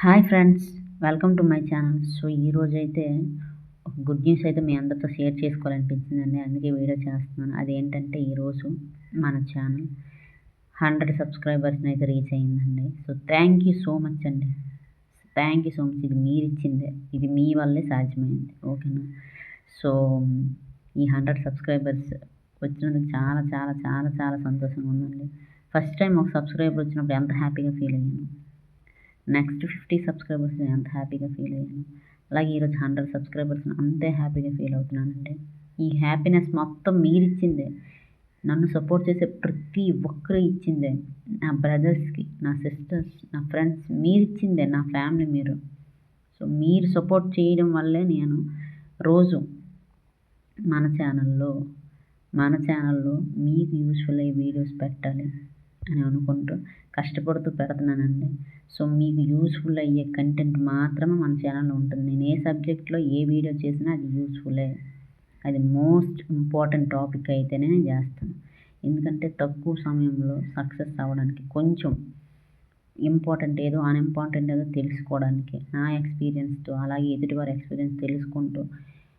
Hi friends, welcome to my channel. So ఈరోజైతే ఒక good news అయితే మీ అందరితో షేర్ చేసుకోవాలనిపించిందండి. అందుకే వీడియో చేస్తున్నాను. అదేంటంటే ఈరోజు మన ఛానల్ 100 సబ్స్క్రైబర్స్ని అయితే రీచ్ అయ్యిందండి. So thank you so much అండి. Thank you so much. ఇది మీరు ఇచ్చిందే, ఇది మీ వల్లే సాధ్యమైంది. ఓకేనా. సో ఈ 100 సబ్స్క్రైబర్స్ వచ్చినందుకు చాలా చాలా చాలా చాలా సంతోషంగా ఉందండి. ఫస్ట్ టైం ఒక సబ్స్క్రైబర్ వచ్చినప్పుడు ఎంత హ్యాపీగా ఫీల్ అయ్యాను. నెక్స్ట్ 50 సబ్స్క్రైబర్స్ ఎంత హ్యాపీగా ఫీల్ అయ్యాను. అలాగే ఈరోజు 100 సబ్స్క్రైబర్స్ అంతే హ్యాపీగా ఫీల్ అవుతున్నానండి. ఈ హ్యాపీనెస్ మొత్తం మీరిచ్చిందే. నన్ను సపోర్ట్ చేసే ప్రతి ఒక్కరు ఇచ్చిందే. నా బ్రదర్స్కి, నా సిస్టర్స్, నా ఫ్రెండ్స్ మీరిచ్చిందే. నా ఫ్యామిలీ మీరు. సో మీరు సపోర్ట్ చేయడం వల్లే నేను రోజు మన ఛానల్లో మీకు యూస్ఫుల్ అయ్యే వీడియోస్ పెట్టాలి అని అనుకుంటూ కష్టపడుతూ పెడుతున్నానండి. సో మీకు యూస్ఫుల్ అయ్యే కంటెంట్ మాత్రమే మన ఛానల్లో ఉంటుంది. నేను ఏ సబ్జెక్ట్లో ఏ వీడియో చేసినా అది యూస్ఫుల్లే. అది మోస్ట్ ఇంపార్టెంట్ టాపిక్ అయితేనే నేను చేస్తాను. ఎందుకంటే తక్కువ సమయంలో సక్సెస్ అవ్వడానికి కొంచెం ఇంపార్టెంట్ ఏదో అన్ఇంపార్టెంట్ ఏదో తెలుసుకోవడానికి నా ఎక్స్పీరియన్స్తో, అలాగే ఎదుటివారి ఎక్స్పీరియన్స్ తెలుసుకుంటూ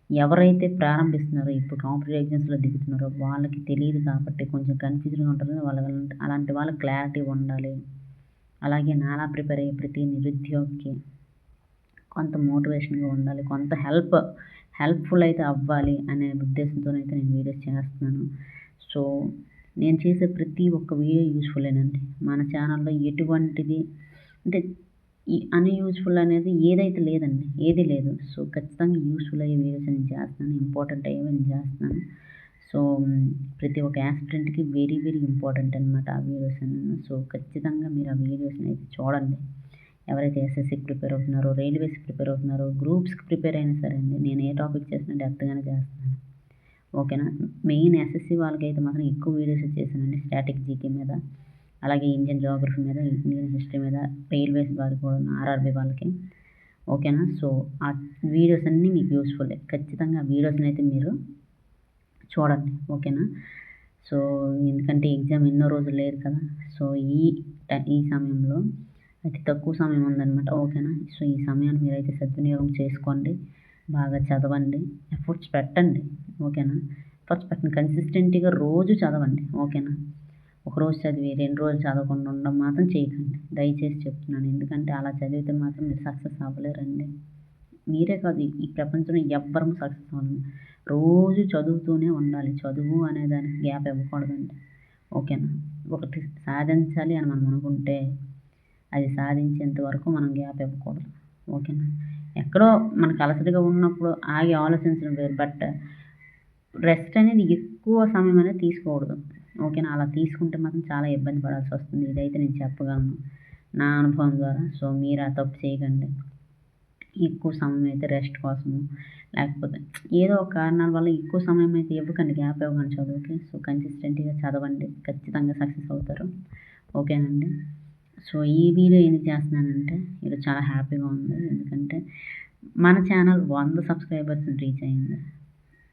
ఎవరైతే ప్రారంభిస్తున్నారో, ఇప్పుడు కాంపిటేటివ్ ఎగ్జామ్స్లో దిగుతున్నారో వాళ్ళకి తెలియదు కాబట్టి కొంచెం కన్ఫ్యూజన్గా ఉంటుంది. అలాంటి వాళ్ళకి క్లారిటీ ఉండాలి. అలాగే నాలా ప్రిపేర్ అయ్యే ప్రతి నిరుద్యోగికి కొంత మోటివేషన్గా ఉండాలి, కొంత హెల్ప్ఫుల్ అయితే అవ్వాలి అనే ఉద్దేశంతోనైతే నేను వీడియోస్ చేస్తున్నాను. సో నేను చేసే ప్రతి ఒక్క వీడియో యూస్ఫుల్లేనండి. మన ఛానల్లో ఎటువంటిది అంటే ఈ అన్యూస్ఫుల్ అనేది ఏదైతే లేదండి, ఏది లేదు. సో ఖచ్చితంగా యూస్ఫుల్ అయ్యే వీడియోస్ నేను చేస్తున్నాను, ఇంపార్టెంట్ అయ్యేవి నేను చేస్తున్నాను. సో ప్రతి ఒక్క యాస్పిరెంట్కి వెరీ వెరీ ఇంపార్టెంట్ అనమాట ఆ వీడియోస్ అన్నీ. సో ఖచ్చితంగా మీరు ఆ వీడియోస్ని అయితే చూడండి. ఎవరైతే ఎస్ఎస్సికి ప్రిపేర్ అవుతున్నారో, రైల్వేస్కి ప్రిపేర్ అవుతున్నారో, గ్రూప్స్కి ప్రిపేర్ అయినా సరే అండి, నేను ఏ టాపిక్ చేసినా డెప్త్గానే చేస్తున్నాను. ఓకేనా. మెయిన్ ఎస్ఎస్సి వాళ్ళకైతే మాత్రం ఎక్కువ వీడియోస్ చేశానండి. స్టాటిక్ జీకే మీద, అలాగే ఇండియన్ జియోగ్రఫీ మీద, ఇండియన్ హిస్టరీ మీద, రైల్వేస్ వారికి కూడా, ఆర్ఆర్బీ వాళ్ళకి. ఓకేనా. సో ఆ వీడియోస్ అన్నీ మీకు యూస్ఫుల్లే. ఖచ్చితంగా ఆ వీడియోస్ని అయితే మీరు చూడండి. ఓకేనా. సో ఎందుకంటే ఎగ్జామ్ ఎన్నో రోజులు లేదు కదా. సో ఈ సమయంలో అతి తక్కువ సమయం ఉందన్నమాట. ఓకేనా. సో ఈ సమయాన్ని మీరైతే సద్వినియోగం చేసుకోండి. బాగా చదవండి, ఎఫర్ట్స్ పెట్టండి. ఓకేనా. ఎఫర్ట్స్ పెట్టండి, కన్సిస్టెంట్గా రోజు చదవండి. ఓకేనా. ఒకరోజు చదివి 2 రోజులు చదవకుండా ఉండడం మాత్రం చేయకండి, దయచేసి చెప్తున్నాను. ఎందుకంటే అలా చదివితే మాత్రం మీరు సక్సెస్ అవ్వలేరండి. మీరే కాదు, ఈ ప్రపంచంలో ఎవ్వరము సక్సెస్ అవ్వలేము. రోజు చదువుతూనే ఉండాలి. చదువు అనే దానికి గ్యాప్ ఇవ్వకూడదండి. ఓకేనా. ఒకటి సాధించాలి అని మనం అనుకుంటే అది సాధించేంత వరకు మనం గ్యాప్ ఇవ్వకూడదు. ఓకేనా. ఎక్కడో మనకు అలసటగా ఉన్నప్పుడు ఆగి ఆలోచించడం వేరు, బట్ రెస్ట్ అనేది ఎక్కువ సమయం అనేది తీసుకోకూడదు. ఓకేనా. అలా తీసుకుంటే మాత్రం చాలా ఇబ్బంది పడాల్సి వస్తుంది. ఇదైతే నేను చెప్పగలను నా అనుభవం ద్వారా. సో మీరు ఆ తప్పు చేయకండి. ఎక్కువ సమయం అయితే రెస్ట్ కోసము, లేకపోతే ఏదో ఒక కారణాల వల్ల ఎక్కువ సమయం అయితే ఇవ్వకండి, గ్యాప్ ఇవ్వకండి చదువుకి. సో కన్సిస్టెంట్గా చదవండి, ఖచ్చితంగా సక్సెస్ అవుతారు. ఓకేనండి. సో ఈ వీడియో ఎందుకు చేస్తున్నానంటే ఈరోజు చాలా హ్యాపీగా ఉంది. ఎందుకంటే మన ఛానల్ 100 సబ్స్క్రైబర్స్ని రీచ్ అయ్యింది.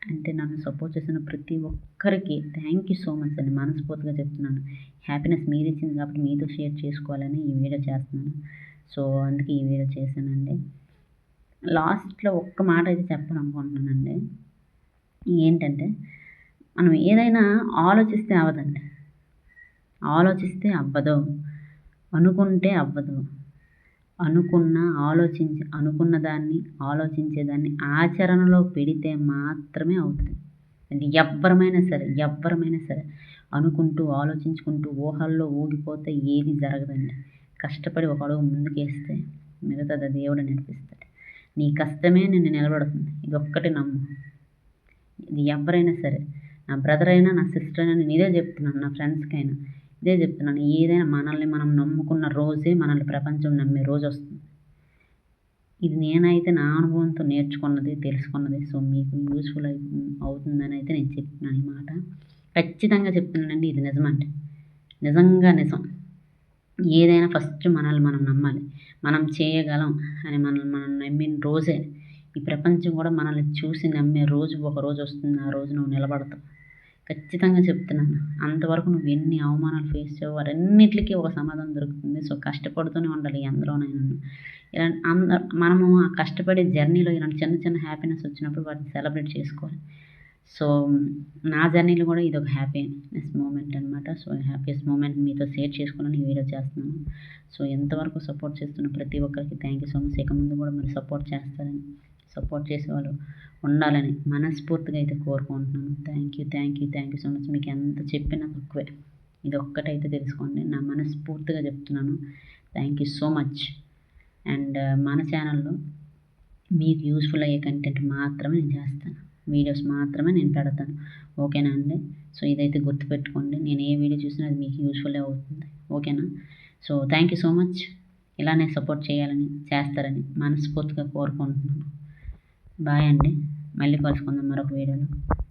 అంటే నన్ను సపోర్ట్ చేసిన ప్రతి ఒక్కరికి థ్యాంక్ యూ సో మచ్ అండి. మనస్ఫూర్తిగా చెప్తున్నాను. హ్యాపీనెస్ మీరు ఇచ్చింది కాబట్టి మీతో షేర్ చేసుకోవాలని ఈ వీడియో చేస్తున్నాను. సో అందుకే ఈ వీడియో చేశానండి. లాస్ట్లో ఒక్క మాట అయితే చెప్పాలనుకుంటున్నానండి. ఏంటంటే మనం ఏదైనా ఆలోచిస్తే అవ్వదండి, ఆలోచిస్తే అవ్వదు, అనుకుంటే అవ్వదు. అనుకున్న దాన్ని, ఆలోచించేదాన్ని ఆచరణలో పెడితే మాత్రమే అవుతుంది. అది ఎవ్వరమైనా సరే అనుకుంటూ ఆలోచించుకుంటూ ఊహల్లో ఊగిపోతే ఏది జరగదండి. కష్టపడి ఒక అడుగు ముందుకేస్తే మిగతాది దేవుడు నడిపిస్తాడు. నీ కష్టమే నిన్ను నిలబెడుతుంది. ఇదొక్కటి నమ్ము. ఇది ఎవరైనా సరే, నా బ్రదర్ అయినా, నా సిస్టర్ అయినా, నేను ఇదే చెప్తున్నాను. నా ఫ్రెండ్స్కైనా ఇదే చెప్తున్నాను. ఏదైనా మనల్ని మనం నమ్ముకున్న రోజే మనల్ని ప్రపంచం నమ్మే రోజు వస్తుంది. ఇది నేనైతే నా అనుభవంతో నేర్చుకున్నది, తెలుసుకున్నది. సో మీకు యూస్ఫుల్ అవుతుందని అయితే నేను చెప్తున్నాను. ఈ మాట ఖచ్చితంగా చెప్తున్నానండి. ఇది నిజమండి, నిజంగా నిజం. ఏదైనా ఫస్ట్ మనల్ని మనం నమ్మాలి. మనం చేయగలం అని మనల్ని మనం నమ్మిన రోజే ఈ ప్రపంచం కూడా మనల్ని చూసి నమ్మే రోజు ఒక రోజు వస్తుంది. ఆ రోజు నువ్వు నిలబడతావు. ఖచ్చితంగా చెప్తున్నాను. అంతవరకు నువ్వు ఎన్ని అవమానాలు ఫేస్ చేయవో వాటన్నిటికి ఒక సమాధానం దొరుకుతుంది. సో, కష్టపడుతూనే ఉండాలి ఎందులోనైనాను. ఇలా మనము ఆ కష్టపడే జర్నీలో ఇలాంటి చిన్న చిన్న హ్యాపీనెస్ వచ్చినప్పుడు వాటిని సెలబ్రేట్ చేసుకోవాలి. సో, నా జర్నీలో కూడా ఇదొక హ్యాపీనెస్ మూమెంట్ అనమాట. సో, హ్యాపీయెస్ట్ మూమెంట్ మీతో షేర్ చేసుకోవాలని ఈ వీడియో చేస్తున్నాను. సో, ఎంతవరకు సపోర్ట్ చేస్తున్న ప్రతి ఒక్కరికి థ్యాంక్ యూ సో మచ్. ఇక ముందు కూడా మీరు సపోర్ట్ చేస్తారని, సపోర్ట్ చేసేవాళ్ళు ఉండాలని మనస్ఫూర్తిగా అయితే కోరుకుంటున్నాను. Thank you so much. మీకు ఎంత చెప్పినా తక్కువే. ఇదొక్కటైతే తెలుసుకోండి. నా మనస్ఫూర్తిగా చెప్తున్నాను. Thank you so much. And మన ఛానల్‌లో మీకు యూజ్‌ఫుల్ అయ్యే కంటెంట్ మాత్రమే నేను చేస్తాను. వీడియోస్ మాత్రమే నేను పెడతాను. ఓకేనా అండి? సో, ఇదైతే గుర్తుపెట్టుకోండి. నేను ఏ వీడియో చూసినా అది మీకు యూజ్‌ఫుల్లే అవుతుంది. ఓకేనా? So, thank you so much. ఇలానే సపోర్ట్ చేస్తారని మనస్ఫూర్తిగా కోరుకుంటున్నాను. బాయ్ అండి. మళ్ళీ కలుసుకుందాం మరొక వీడియోలో.